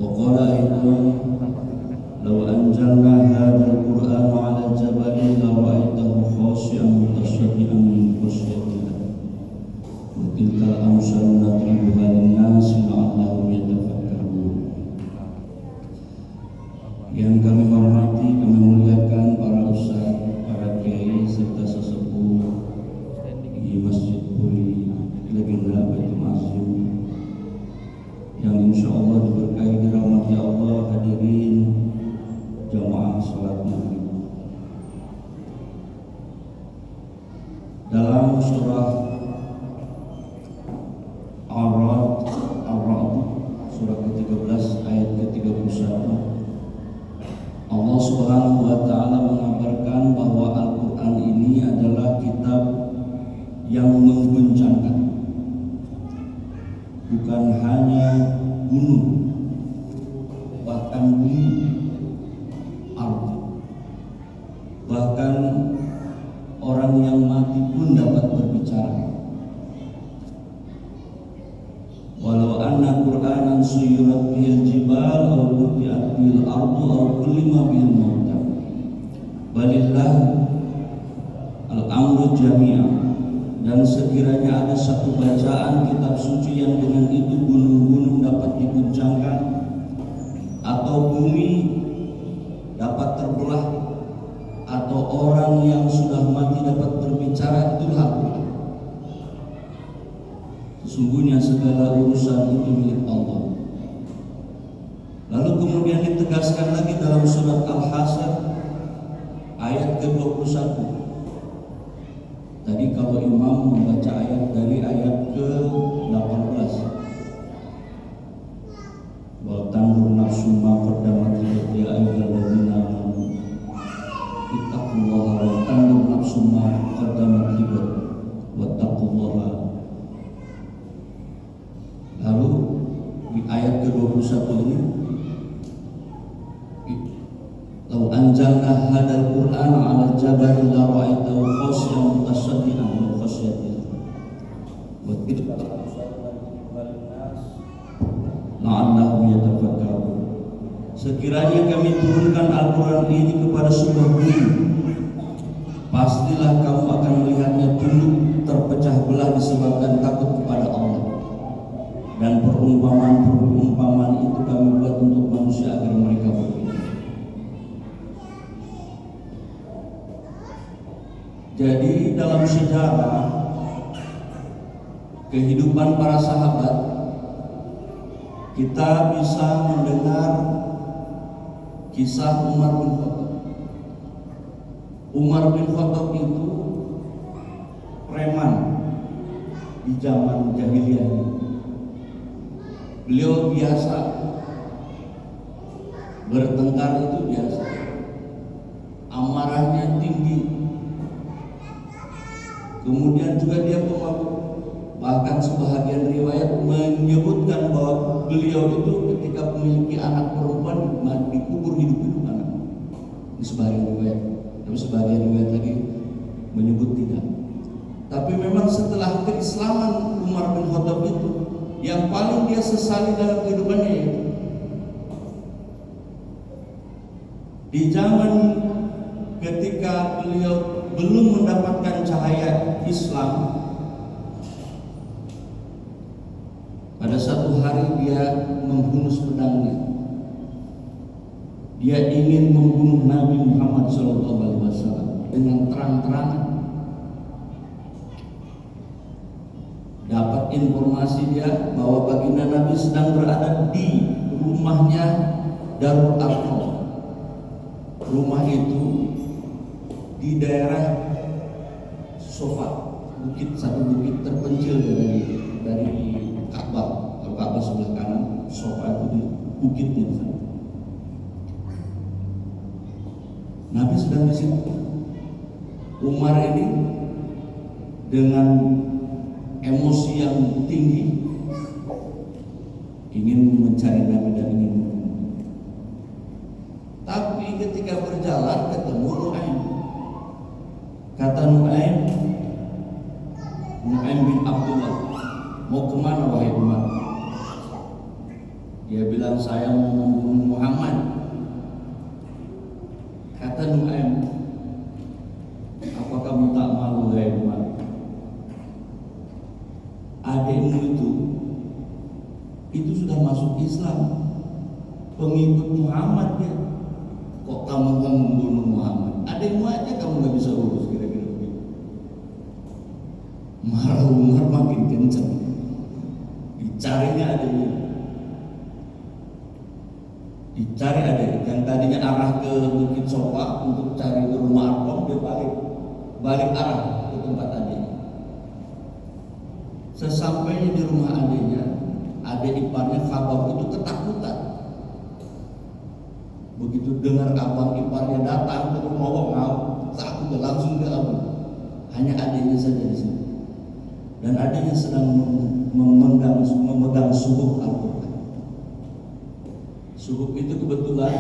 وقال أيضا لو أنزلنا هذا القرآن على جبل لرأيته خاشعا متصدعا من خشية الله وتلك الأمثال نضربها للناس لعلهم يتفكرون. Yang kami hormati, kami muliakan para ustaz, para kiai serta sesepuh di Masjid Puri Legenda Baitul Azim yang insya Allah diberkahi dirahmati Allah, hadirin jamaah salat maghrib. Dalam surah Ar-Ra'd surah ke-13 ayat ke-31, Allah Subhanahu wa taala mengabarkan bahwa Al-Qur'an ini adalah kitab yang mengguncangkan bukan hanya gunung, bahkan bumi, bahkan orang yang mati pun dapat berbicara. Walau anna Qur'anan suyirat bihil jibal aw quti'at bihil ardu aw kullima bihil mauta balillah al-amru jami'an. Dan sekiranya ada satu bacaan kitab suci yang dengan itu gunung-gunung dapat diguncangkan atau bumi dapat terbelah atau orang yang sudah mati dapat berbicara, itulah Al-Quran. Sesungguhnya segala urusan itu milik Allah. Lalu kemudian ditegaskan lagi dalam surat Al-Hasyr ayat ke-21. Tadi kalau imam membaca ayat dari ayat ke-18, wa tanzur nafsum ma qaddamat lighad ya ayyuhalladzina amanu ittaqullaha wa tanzur nafsum ma qaddamat lighad wattaqullaha. Lalu di ayat ke-21 ini, lau anzalna hadzal qur'ana 'ala jabalin la ra'aitahu khashi'an mutasaddian min khasyatillah wa tilka la'allahum yatafakkarun. Sekiranya kami turunkan Al-Quran ini kepada sebuah bumi, pastilah kamu akan melihatnya tunduk terpecah belah disebabkan takut kepada Allah. Dan perumpamaan itu kami buat untuk manusia agar mereka berpikir. Jadi dalam sejarah kehidupan para sahabat, kita bisa mendengar kisah Umar bin Khattab. Umar bin Khattab itu preman di zaman jahiliyah. Beliau biasa bertengkar, itu biasa. Amarahnya tinggi. Kemudian juga dia pemabuk. Bahkan sebahagian riwayat menyebutkan bahwa beliau itu ketika memiliki anak perempuan dikubur hidup-hidup anak. Ini sebahagian riwayat. Tapi sebahagian riwayat lagi menyebut tidak. Tapi memang setelah keislaman Umar bin Khattab itu, yang paling dia sesali dalam kehidupannya itu di zaman ketika beliau belum mendapatkan cahaya Islam. Pada satu hari dia menghunus pedangnya. Dia ingin membunuh Nabi Muhammad SAW dengan terang-terangan. Dapat informasi dia bahwa baginda Nabi sedang berada di rumahnya Darul Arqam. Rumah itu di daerah Sofa, satu bukit terpencil dari Ka'bah. Kalau Ka'bah sebelah kanan, Sofa itu di bukitnya di sana. Nabi sedang di situ. Umar ini dengan emosi yang tinggi ingin mencari Nabi dan ingin membunuh. Tapi ketika berjalan ketemu Nu'aim. Kata Nu'aim bin Abdullah, mau kemana wahai Umar? Dia bilang saya mau membunuh Muhammad. Kata Nuaim, apa kamu tak malu hai Umar? Adikmu itu sudah masuk Islam, pengikut Muhammad ya. Kok kamu mau membunuh Muhammad? Adikmu aja kamu nggak bisa urus, kira-kira begitu. Malah Umar makin kencang, dicarinya adiknya. Dicari adik yang tadinya arah ke Bukit Sofa untuk cari ke rumah Arkom, dia balik arah ke tempat adiknya. Sesampainya di rumah adiknya, adik iparnya Khabab itu ketakutan. Begitu dengar abang iparnya datang ke rumah Wongau, takut langsung ke Abu. Hanya adiknya saja di sini. Dan adiknya sedang memegang suhuf Al-Quran. Suhuf itu kebetulan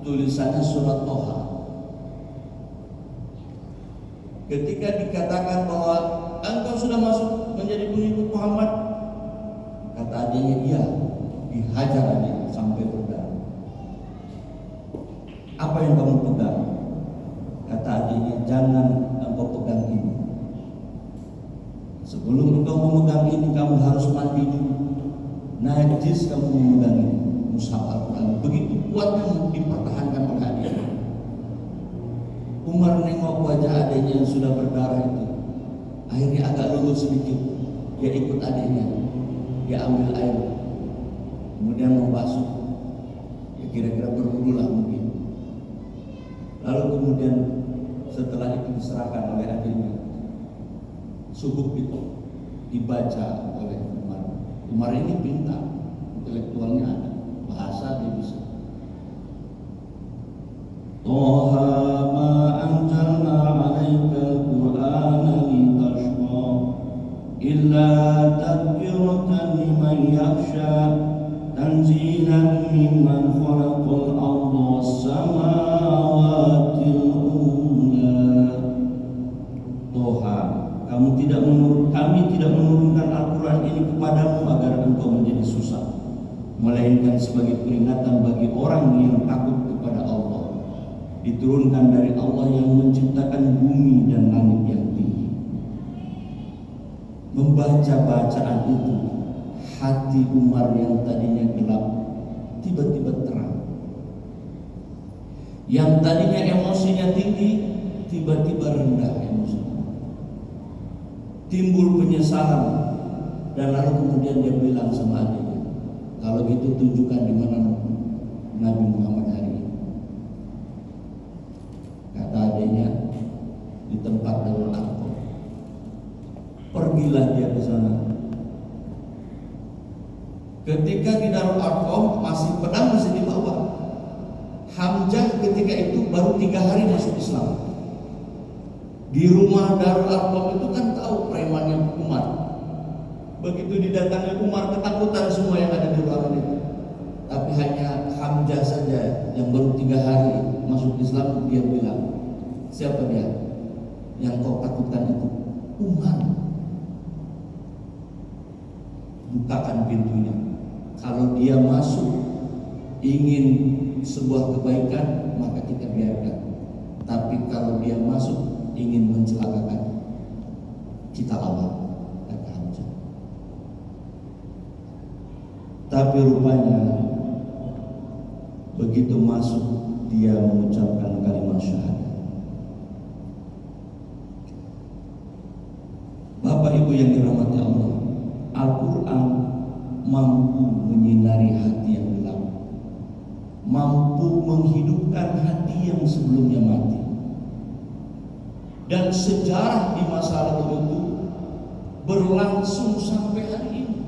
tulisannya surat Toha. Ketika dikatakan bahwa engkau sudah masuk menjadi pengikut Muhammad, kata adiknya iya, dihajar adiknya sampai berdarah. Apa yang kamu pegang? Kata adiknya, jangan engkau pegang ini. Sebelum engkau memegang ini, kamu harus mandi dulu. Najis kamu memegang ini. Mushaf Al-Quran begitu kuatnya dipertahankan oleh adiknya. Umar nengok wajah adiknya yang sudah berdarah itu, akhirnya agak lulus sedikit. Dia ikut adiknya, dia ambil air, kemudian membasuh, ya kira-kira berwudulah mungkin. Lalu kemudian setelah itu diserahkan oleh adiknya, suhuf itu dibaca oleh Umar. Umar ini pintar, intelektualnya ada, bahasa dia bisa. Toha ma anzalna 'alaikal Qur'ana litashqa illa tadhkiratan liman yakhsha tanzilan mimman khalaqal arda was samawati ula. Toha, kami tidak menurunkan Al-Quran ini kepadamu agar engkau menjadi susah, melainkan sebagai peringatan bagi orang yang takut kepada Allah. Diturunkan dari Allah yang menciptakan bumi dan langit yang tinggi. Membaca bacaan itu, hati Umar yang tadinya gelap tiba-tiba terang. Yang tadinya emosinya tinggi tiba-tiba rendah emosinya. Timbul penyesalan, dan lalu kemudian dia bilang sama adiknya, kalau gitu tunjukkan di mana Nabi Muhammad hari ini. Kata adiknya, di tempat Darul Arqam. Pergilah dia ke sana. Ketika di Darul Arqam masih pedang masih dibawa. Hamzah ketika itu baru 3 hari masuk Islam. Di rumah Darul Arqam itu kan tahu premannya Umar. Begitu didatangi Umar, ketakutan semua yang ada di ruangan itu. Tapi hanya Hamzah saja yang baru 3 hari masuk Islam, dia bilang, siapa dia? Yang kau takutkan itu Umar. Bukakan pintunya. Kalau dia masuk ingin sebuah kebaikan, maka kita biarkan. Tapi kalau dia masuk ingin mencelakakan, kita lawan, kata Hamzah. Tapi rupanya begitu masuk dia mengucapkan kalimat syahadat. Bapak Ibu yang dirahmati Allah, Al-Quran mampu menyinari hati yang gelap, mampu menghidupkan hati yang sebelumnya mati. Dan sejarah di masa lalu itu berlangsung sampai hari ini.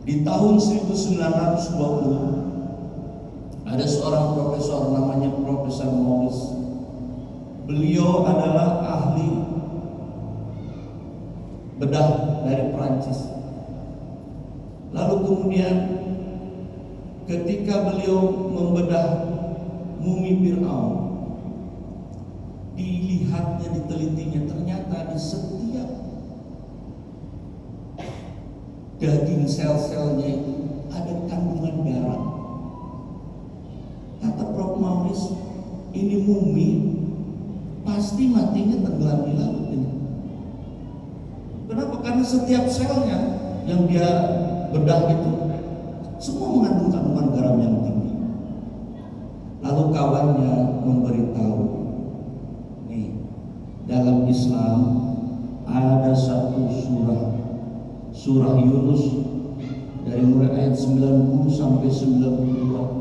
Di tahun 1920 ada seorang profesor namanya Profesor Maurice. Beliau adalah ahli bedah dari Prancis. Lalu kemudian ketika beliau membedah mumi Fir'aun, dilihatnya, ditelitinya, ternyata di setiap daging sel-selnya itu ada kandungan garam. Kata Prof. Maurice, ini mumi pasti matinya tenggelam di laut ini. Kenapa? Karena setiap selnya yang dia bedah itu semua mengandung kandungan garam yang tinggi. Lalu kawannya memberitahu, nih, dalam Islam ada satu surah Yunus dari mulai ayat 90 sampai 92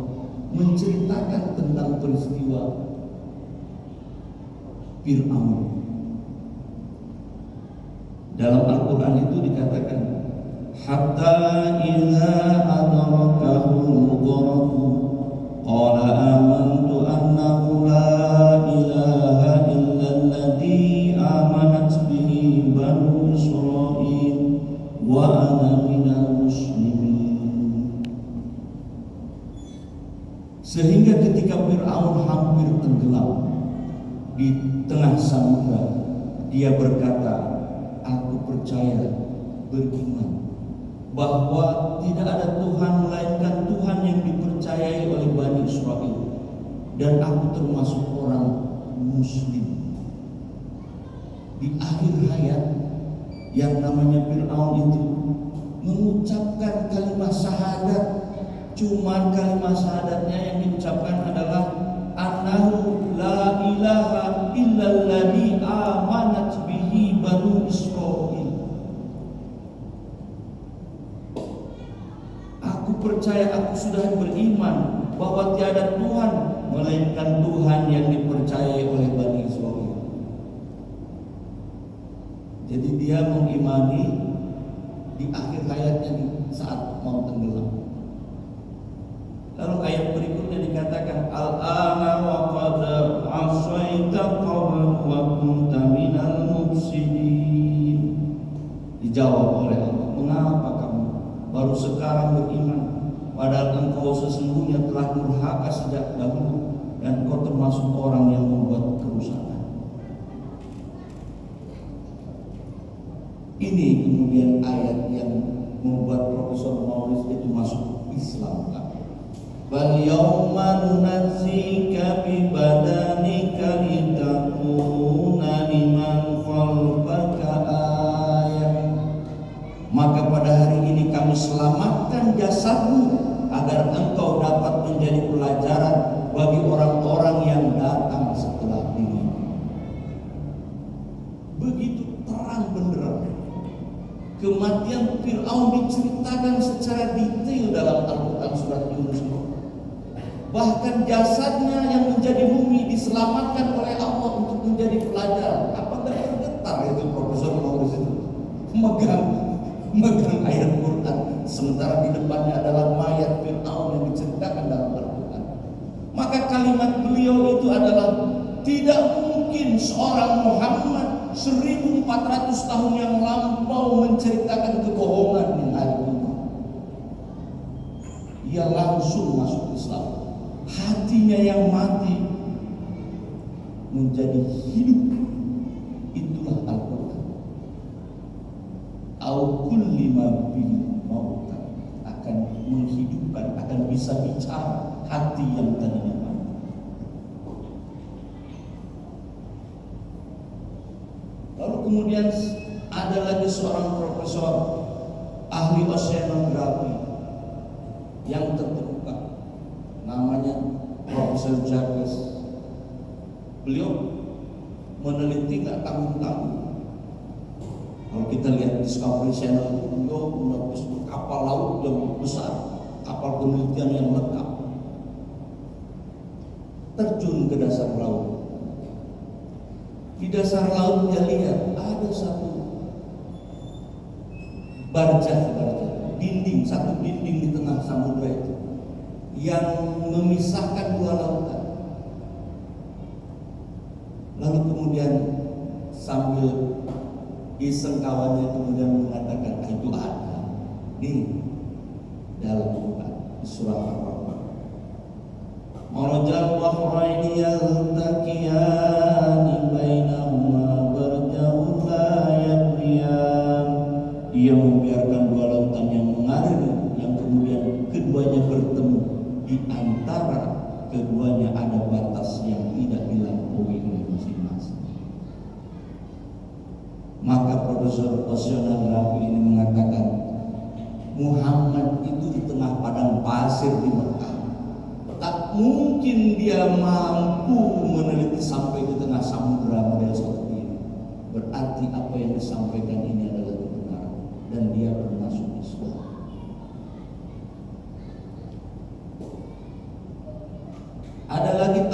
menceritakan tentang peristiwa Fir'aun. Dalam Al-Quran itu dikatakan, hatta idza adrakahul gharaqu qala amantu annahu la ilaha illa alladhi amanat bihi banu Israil wa ana minal muslimin. Sehingga ketika Fir'aun hampir tenggelam di tengah samudra, dia berkata, aku percaya, beriman bahwa tidak ada Tuhan melainkan Tuhan yang dipercayai oleh Bani Israel, dan aku termasuk orang Muslim. Di akhir hayat, yang namanya Fir'aun itu mengucapkan kalimat syahadat. Cuman kalimat syahadatnya yang diucapkan adalah annahu la ilaha illalladzi amanat bihi banu Israil. Aku percaya, aku sudah beriman bahwa tiada Tuhan melainkan Tuhan yang dipercayai oleh Bani Israil. Jadi dia mengimani di akhir hayatnya saat mau tenggelam. Lalu ayat berikutnya dikatakan, al-ana wa qad asaita qabla wa kunta minal mufsidin. Dijawab oleh Allah, mengapa kamu baru sekarang beriman, padahal engkau sesungguhnya telah durhaka sejak dahulu dan kau termasuk orang yang membuat kerusakan. Ini kemudian ayat yang membuat Profesor Maurice itu masuk Islam. Bal yawma nunadzika bi badanika litakuna liman khalfaka ayat. Maka pada hari ini kami selamatkan jasadmu agar engkau dapat menjadi pelajaran bagi orang-orang yang datang setelah dirimu. Begitu terang benderang kematian Fir'aun diceritakan secara detail dalam Al-Quran surat Yunus. Bahkan jasadnya yang menjadi mumi diselamatkan oleh Allah untuk menjadi pelajaran. Apa enggak bergetar itu Profesor Maurice itu? Megang ayat Quran, sementara di depannya adalah mayat Fir'aun yang diceritakan dalam Al-Quran. Maka kalimat beliau itu adalah, tidak mungkin seorang Muhammad 1400 tahun yang lampau menceritakan kebohongan yang hari ini. Ia langsung masuk Islam. Hatinya yang mati menjadi hidup. Itulah Al-Quran. Au kulli ma bil maut, akan menghidupkan, akan bisa bicara hati yang tadinya mati. Lalu kemudian ada lagi seorang profesor ahli oceanografi yang terkemuka, namanya Profesor Jacques. Beliau meneliti nggak tanggung-tanggung. Kalau kita lihat Discovery Channel, beliau menembus kapal laut yang besar, kapal penelitian yang lengkap, terjun ke dasar laut. Di dasar laut dia lihat ada satu dinding, satu dinding di tengah samudra itu yang memisahkan dua lautan. Lalu kemudian sambil iseng kawannya kemudian mengatakan, itu ada di dalam Quran surah Al-Baqarah. Marajal bahraini yaltaqiyani bainahuma barjahun la yabghiyan. Dia membiarkan dua lautan di antara keduanya ada batas yang tidak dilampaui oleh masing-masing. Maka Profesor Osyonan Rafi ini mengatakan, Muhammad itu di tengah padang pasir di Mekah, tak mungkin dia mampu meneliti sampai ke tengah samudera model seperti ini. Berarti apa yang disampaikan ini adalah kebenaran dan dia bermasuk Islam. Ada lagi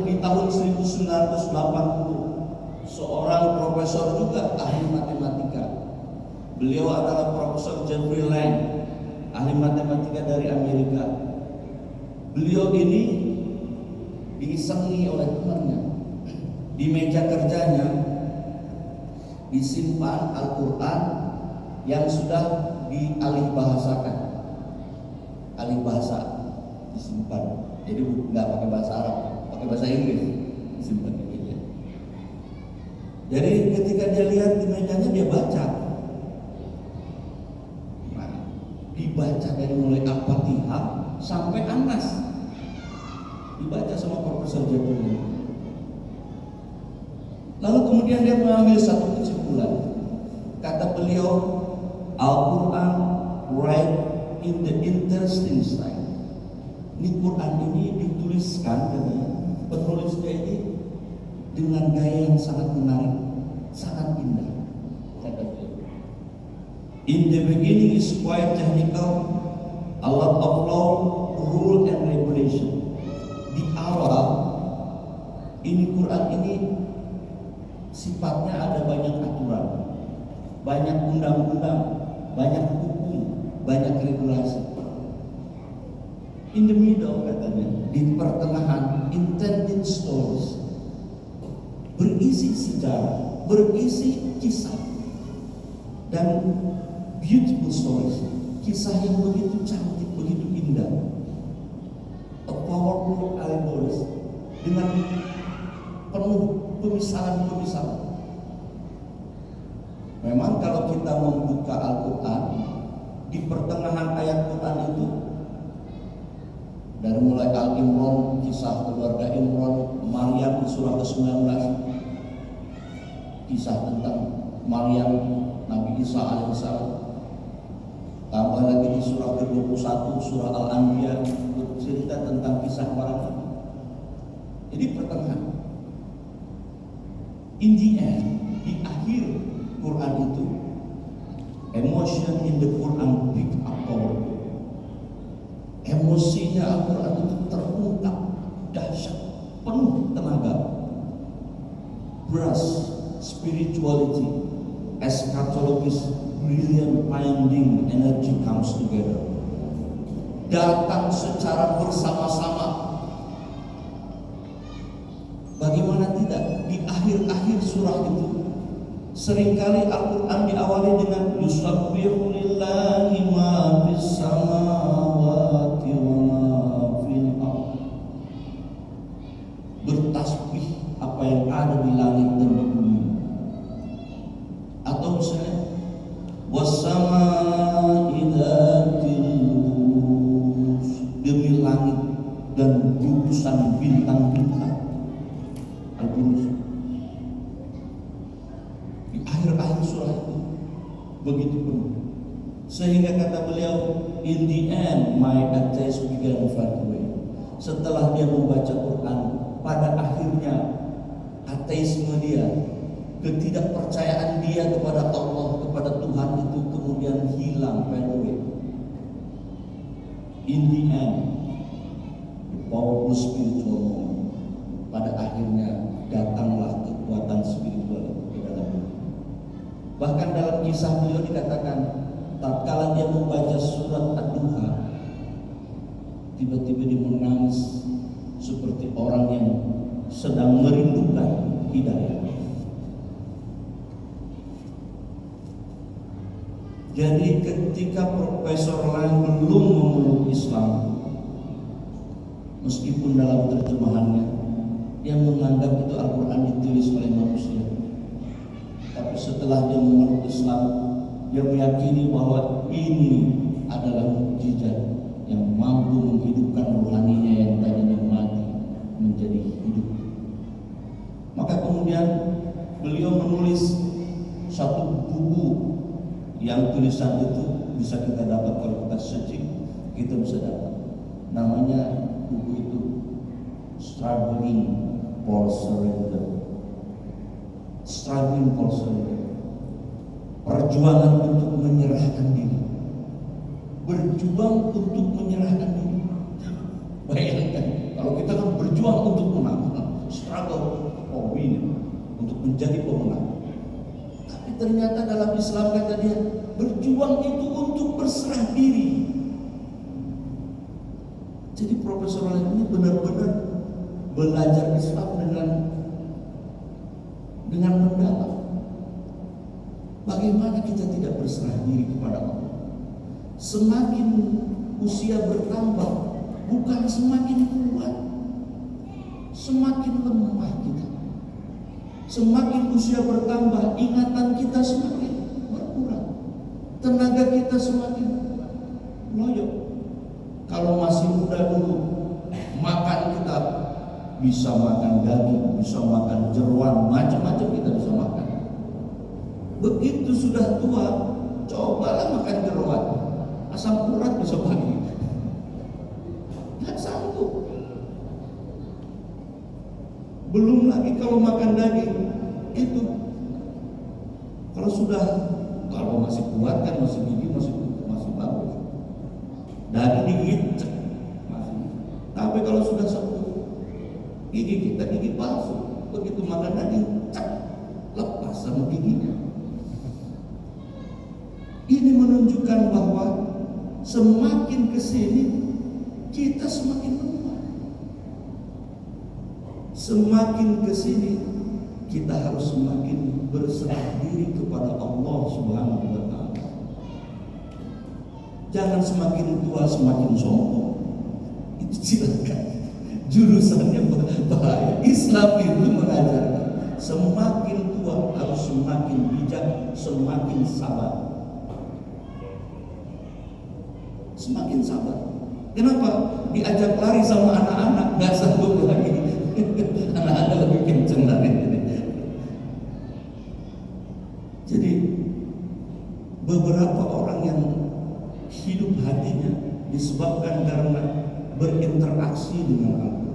di tahun 1980 seorang profesor juga ahli matematika. Beliau adalah Profesor Jeffrey Lang, ahli matematika dari Amerika. Beliau ini diisengi oleh temannya. Di meja kerjanya disimpan Al-Quran yang sudah dialih bahasakan. Alih bahasa disimpan. Jadi nggak pakai bahasa Arab, pakai bahasa Inggris disimpan di meja. Jadi ketika dia lihat di mejanya dia baca. Nah, dibaca dari mulai Al-Fatihah sampai An-Nas. Dibaca sama Profesor Jeffrey. Lalu kemudian dia mengambil satu kesimpulan. Kata beliau, Al-Quran right in the interesting style. Ini Quran ini dituliskan penulisnya ini dengan gaya yang sangat menarik, sangat indah. Kata beliau. In the beginning is quite technical, a lot of law, rule and regulation. Di awal ini Quran ini sifatnya ada banyak aturan, banyak undang-undang, banyak hukum, banyak regulasi. In the middle katanya, di pertengahan, intended stories, berisi sejarah, berisi kisah, dan beautiful stories, kisah yang begitu cantik, begitu indah. A powerful allegories dengan penuh pemisahan-pemisahan. Memang kalau kita membuka Al-Quran, di pertengahan ayat Quran itu, dari mulai Al-Imran, kisah keluarga Imran, Maryam surah ke-19, kisah tentang Maryam, Nabi Isa alaihissalam. Tambah lagi di surah ke-21, surah Al-Anbiya, bercerita tentang kisah para nabi. Jadi pertengahan. In the end, di akhir Quran itu, emotion in the Quran pick up power. Emosinya Al-Quran itu terungkap, dahsyat, penuh tenaga. Brass, spirituality, eschatologist, brilliant finding energy comes together. Datang secara bersama-sama. Bagaimana tidak? Di akhir-akhir surah itu seringkali Al-Quran diawali dengan yusabbihu lillahi ma fis samawati wa ma fil ardh. Bertasbih apa yang ada di langit dan di bumi. Atau misalnya was-samaa'i dzatil buruj, demi langit dan gugusan bintang-bintang. Al-Buruj. Di akhir-akhir surah itu begitu penuh, sehingga kata beliau, in the end my atheist began to fade away. Setelah dia membaca Quran, pada akhirnya ateisme dia, ketidakpercayaan dia kepada Allah, kepada Tuhan itu kemudian hilang, fade away. In the end, the powerful spiritual moment. Pada akhirnya datanglah kekuatan spiritual ke dalam diri. Bahkan dalam kisah beliau dikatakan, tatkala dia membaca surat Ad-Duha, tiba-tiba dia menangis seperti orang yang sedang merindukan hidayah. Jadi ketika Profesor Lang belum memeluk Islam, meskipun dalam terjemahannya dia menganggap itu Al-Quran ditulis oleh manusia, tapi setelah dia memeluk Islam, dia meyakini bahwa ini adalah mukjizat yang mampu menghidupkan rohani beliau menulis satu buku yang tulisan itu bisa kita dapat kalau kita searching, kita bisa dapat. Namanya buku itu Struggling for Surrender. Struggling for Surrender. Perjuangan untuk menyerahkan diri. Berjuang untuk menyerahkan diri. Bayangkan, kalau kita kan berjuang untuk menang, struggle for winning, untuk menjadi pemenang. Tapi ternyata dalam Islam kata dia, berjuang itu untuk berserah diri. Jadi Profesor ini benar-benar belajar Islam dengan mendalam. Bagaimana kita tidak berserah diri kepada Allah? Semakin usia bertambah, bukan semakin kuat, semakin lemah kita. Semakin usia bertambah, ingatan kita semakin berkurang, tenaga kita semakin loyo. Kalau masih muda dulu, makan kita bisa makan daging, bisa makan jeroan, macam-macam kita bisa makan. Begitu sudah tua, cobalah makan jeroan, asam urat bisa bagi. Nggak sanggup. Belum lagi kalau makan daging itu, kalau masih kuat kan, masih gigi masih bagus. Daging digigit masih. Tapi kalau sudah sepuh, gigi kita gigi palsu. Begitu makan daging, lepas sama giginya. Ini menunjukkan bahwa semakin kesini kita semakin lemah. Semakin kesini kita harus semakin berserah diri kepada Allah Subhanahu wa Ta'ala. Jangan semakin tua semakin sombong. Itu silakan. Jurusannya bahaya. Islam itu mengajarkan semakin tua harus semakin bijak, semakin sabar. Semakin sabar. Kenapa? Diajak lari sama anak-anak, nggak sanggup lagi. Anak-anak lebih kenceng lari. Jadi beberapa orang yang hidup hatinya disebabkan karena berinteraksi dengan Allah.